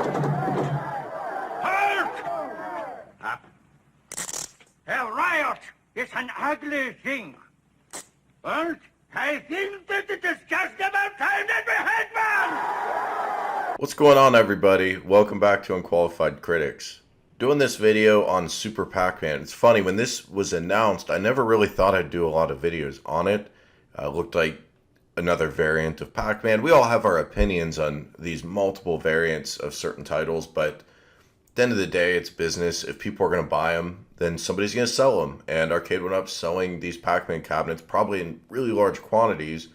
Halt! Up. A riot is an ugly thing. And I think that it is just about time that we had one! What's going on, everybody? Welcome back to Unqualified Critics. Doing this video on Super Pac-Man. It's funny, when this was announced, I never really thought I'd do a lot of videos on it. Looked like another variant of Pac-Man. We all have our opinions on these multiple variants of certain titles, but at the end of the day, it's business. If people are going to buy them, then somebody's going to sell them. And Arcade1up's selling these Pac-Man cabinets probably in really large quantities.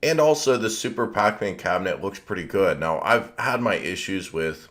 And also, the Super Pac-Man cabinet looks pretty good. Now, I've had my issues with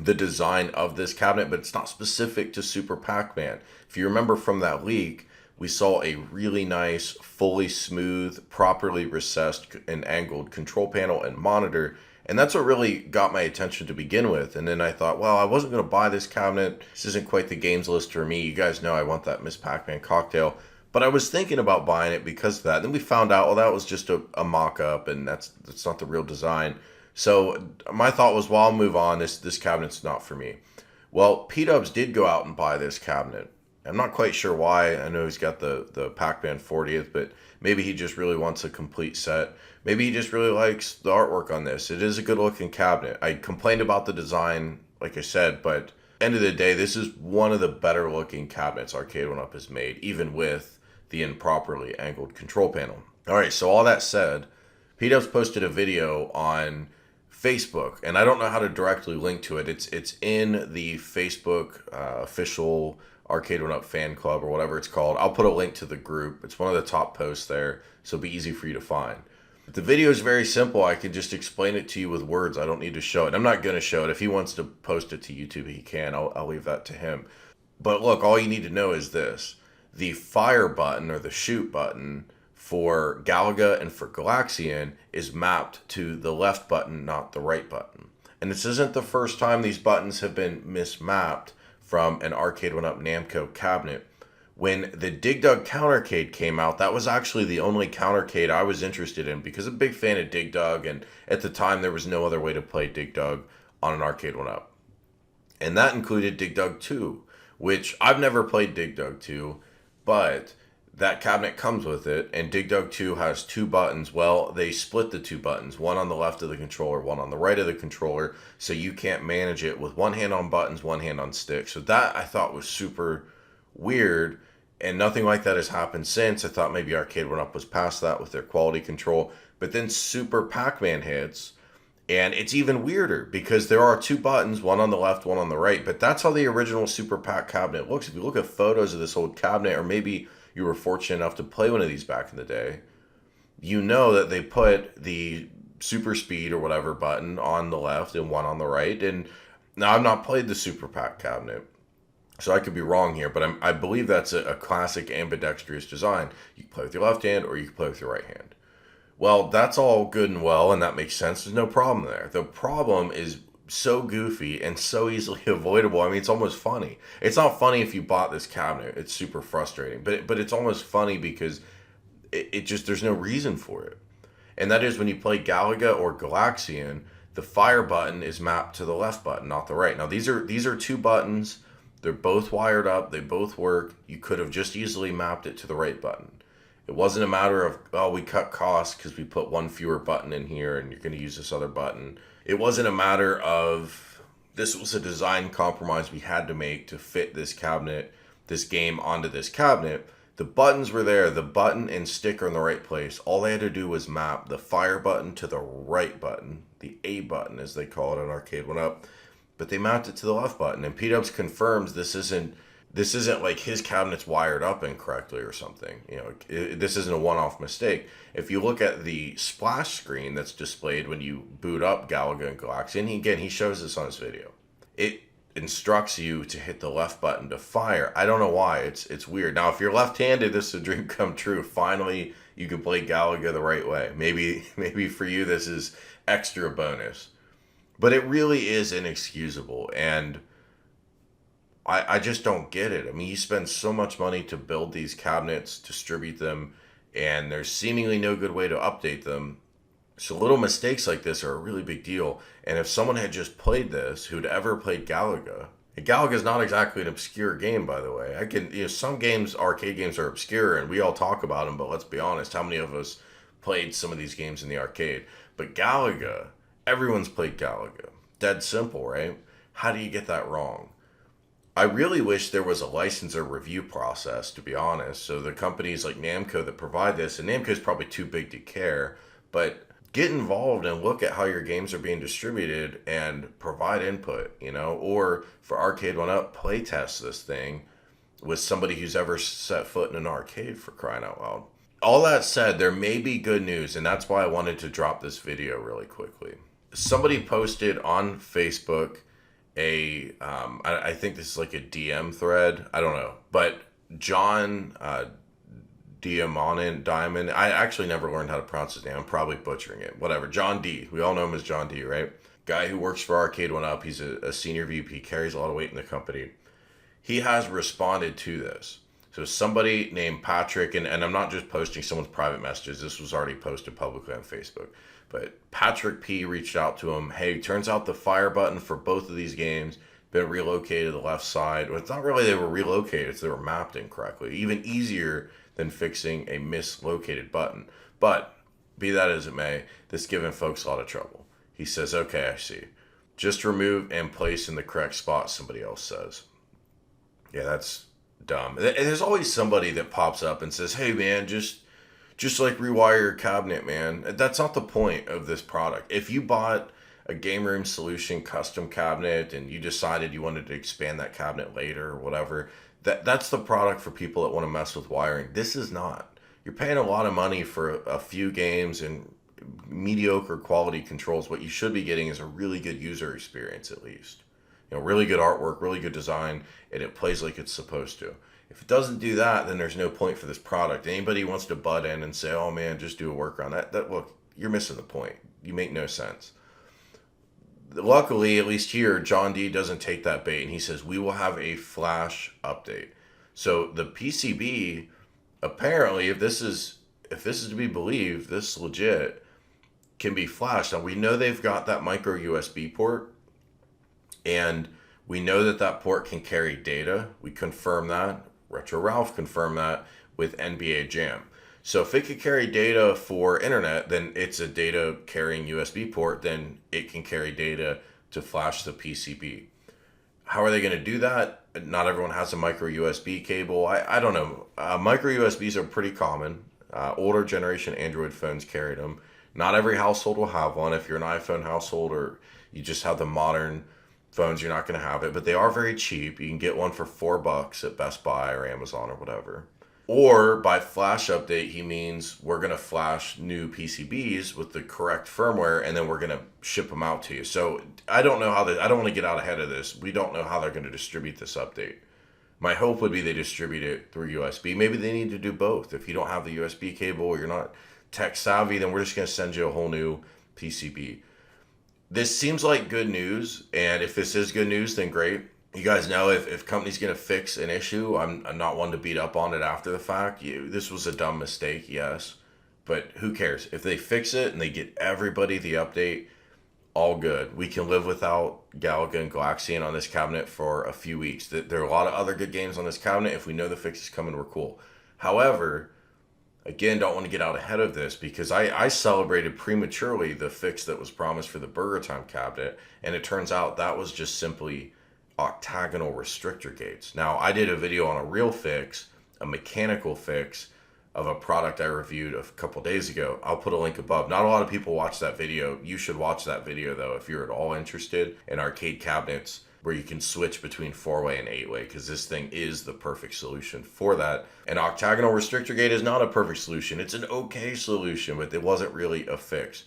the design of this cabinet, but it's not specific to Super Pac-Man. If you remember from that leak, we saw a really nice, fully smooth, properly recessed and angled control panel and monitor. And that's what really got my attention to begin with. And then I thought, well, I wasn't going to buy this cabinet. This isn't quite the games list for me. You guys know I want that Miss Pac-Man cocktail. But I was thinking about buying it because of that. Then we found out, well, that was just a mock-up, and that's not the real design. So my thought was, well, I'll move on. This cabinet's not for me. Well, P-Dubs did go out and buy this cabinet. I'm not quite sure why. I know he's got the Pac-Man 40th, but maybe he just really wants a complete set. Maybe he just really likes the artwork on this. It is a good-looking cabinet. I complained about the design, like I said, but end of the day, this is one of the better-looking cabinets Arcade1up has made, even with the improperly angled control panel. All right, so all that said, P-Dubs posted a video on Facebook, and I don't know how to directly link to it. It's in the Facebook official Arcade1up fan club or whatever it's called. I'll put a link to the group. It's one of the top posts there, so it'll be easy for you to find. The video is very simple. I can just explain it to you with words. I don't need to show it. I'm not going to show it. If he wants to post it to YouTube, he can. I'll leave that to him. But look, all you need to know is this. The fire button, or the shoot button, for Galaga and for Galaxian is mapped to the left button, not the right button. And this isn't the first time these buttons have been mismapped from an Arcade1up Namco cabinet. When the Dig Dug Countercade came out, that was actually the only countercade I was interested in because I'm a big fan of Dig Dug, and at the time there was no other way to play Dig Dug on an Arcade1up. And that included Dig Dug 2, which I've never played Dig Dug 2, but that cabinet comes with it, and Dig Dug 2 has two buttons. Well, they split the two buttons, one on the left of the controller, one on the right of the controller, so you can't manage it with one hand on buttons, one hand on sticks. So that I thought was super weird, and nothing like that has happened since. I thought maybe Arcade1up was past that with their quality control, but then Super Pac-Man hits, and it's even weirder because there are two buttons, one on the left, one on the right, but that's how the original Super Pac cabinet looks. If you look at photos of this old cabinet, or maybe you were fortunate enough to play one of these back in the day, you know that they put the super speed or whatever button on the left and one on the right. And now I've not played the Super Pac cabinet, so I could be wrong here, but I believe that's a classic ambidextrous design. You can play with your left hand or you can play with your right hand. Well, that's all good and well, and that makes sense. There's no problem there. The problem is so goofy and so easily avoidable. I mean, it's almost funny. It's not funny if you bought this cabinet. It's super frustrating. But it's almost funny because it just, there's no reason for it. And that is when you play Galaga or Galaxian, the fire button is mapped to the left button, not the right. Now, these are two buttons. They're both wired up. They both work. You could have just easily mapped it to the right button. It wasn't a matter of, oh, we cut costs because we put one fewer button in here and you're going to use this other button. It wasn't a matter of, this was a design compromise we had to make to fit this cabinet, this game onto this cabinet. The buttons were there. The button and stick are in the right place. All they had to do was map the fire button to the right button, the A button as they call it on Arcade1up, but they mapped it to the left button. And P-Dubs confirms this isn't like his cabinet's wired up incorrectly or something. You know, this isn't a one-off mistake. If you look at the splash screen that's displayed when you boot up Galaga and Galaxian, he shows this on his video. It instructs you to hit the left button to fire. I don't know why. It's weird. Now, if you're left-handed, this is a dream come true. Finally, you can play Galaga the right way. Maybe for you this is extra bonus. But it really is inexcusable, and I just don't get it. I mean, you spend so much money to build these cabinets, distribute them, and there's seemingly no good way to update them. So little mistakes like this are a really big deal. And if someone had just played this, who'd ever played Galaga, and Galaga's not exactly an obscure game, by the way. Some games, arcade games are obscure and we all talk about them, but let's be honest, how many of us played some of these games in the arcade? But Galaga, everyone's played Galaga. Dead simple, right? How do you get that wrong? I really wish there was a license or review process, to be honest. So the companies like Namco that provide this, and Namco's probably too big to care, but get involved and look at how your games are being distributed and provide input, or for Arcade1up, play test this thing with somebody who's ever set foot in an arcade, for crying out loud. All that said, there may be good news, and that's why I wanted to drop this video really quickly. Somebody posted on Facebook I think this is like a DM thread. I don't know. But John Diamond. I actually never learned how to pronounce his name. I'm probably butchering it. Whatever. John D. We all know him as John D, right? Guy who works for Arcade1up. He's a senior VP, carries a lot of weight in the company. He has responded to this. So somebody named Patrick, and I'm not just posting someone's private messages. This was already posted publicly on Facebook. But Patrick P reached out to him. Hey, turns out the fire button for both of these games been relocated to the left side. Well, it's not really they were relocated. It's they were mapped incorrectly. Even easier than fixing a mislocated button. But be that as it may, this is giving folks a lot of trouble. He says, okay, I see. Just remove and place in the correct spot, somebody else says. Yeah, that's dumb. There's always somebody that pops up and says, hey man, just like rewire your cabinet, man. That's not the point of this product. If you bought a Game Room Solution custom cabinet and you decided you wanted to expand that cabinet later or whatever, that's the product for people that want to mess with wiring. This is not. You're paying a lot of money for a few games and mediocre quality controls. What you should be getting is a really good user experience, at least. Really good artwork, really good design, and it plays like it's supposed to. If it doesn't do that, then there's no point for this product. Anybody who wants to butt in and say, oh man, just do a workaround, that look, you're missing the point. You make no sense. Luckily, at least here, John D doesn't take that bait, and he says, we will have a flash update. So the PCB, apparently, if this is to be believed, this legit, can be flashed. Now, we know they've got that micro USB port, and we know that port can carry data. We confirm that. Retro Ralph confirmed that with NBA Jam. So if it could carry data for internet, then it's a data carrying USB port, then it can carry data to flash the PCB. How are they going to do that? Not everyone has a micro USB cable. I don't know. Micro USBs are pretty common. Older generation Android phones carried them. Not every household will have one. If you're an iPhone household or you just have the modern phones, you're not going to have it, but they are very cheap. You can get one for $4 at Best Buy or Amazon or whatever. Or by flash update, he means we're going to flash new PCBs with the correct firmware, and then we're going to ship them out to you. So I don't know how I don't want to get out ahead of this. We don't know how they're going to distribute this update. My hope would be they distribute it through USB. Maybe they need to do both. If you don't have the USB cable or you're not tech savvy, then we're just going to send you a whole new PCB. This seems like good news, and if this is good news, then great. You guys know if company's going to fix an issue, I'm not one to beat up on it after the fact. This was a dumb mistake, yes, but who cares? If they fix it and they get everybody the update, all good. We can live without Galaga and Galaxian on this cabinet for a few weeks. There are a lot of other good games on this cabinet. If we know the fix is coming, we're cool. However, again, don't want to get out ahead of this because I celebrated prematurely the fix that was promised for the Burger Time cabinet, and it turns out that was just simply octagonal restrictor gates. Now, I did a video on a real fix, a mechanical fix of a product I reviewed a couple days ago. I'll put a link above. Not a lot of people watch that video. You should watch that video, though, if you're at all interested in arcade cabinets where you can switch between 4-way and 8-way, because this thing is the perfect solution for that. An octagonal restrictor gate is not a perfect solution. It's an okay solution, but it wasn't really a fix.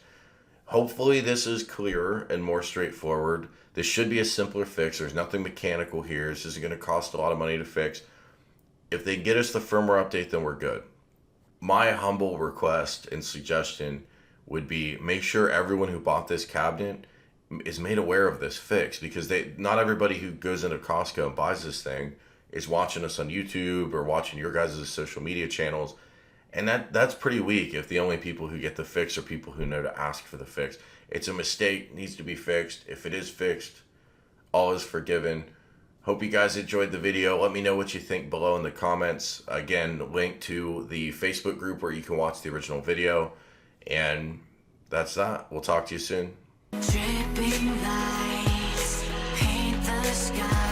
Hopefully this is clearer and more straightforward. This should be a simpler fix. There's nothing mechanical here. This isn't going to cost a lot of money to fix. If they get us the firmware update, then we're good. My humble request and suggestion would be make sure everyone who bought this cabinet is made aware of this fix, because not everybody who goes into Costco and buys this thing is watching us on YouTube or watching your guys' social media channels And that's pretty weak if the only people who get the fix are people who know to ask for the fix. It's a mistake, needs to be fixed. If it is fixed, all is forgiven. Hope you guys enjoyed the video. Let me know what you think below in the comments. Again, link to the Facebook group where you can watch the original video. And that's that. We'll talk to you soon. Dripping lights paint the sky.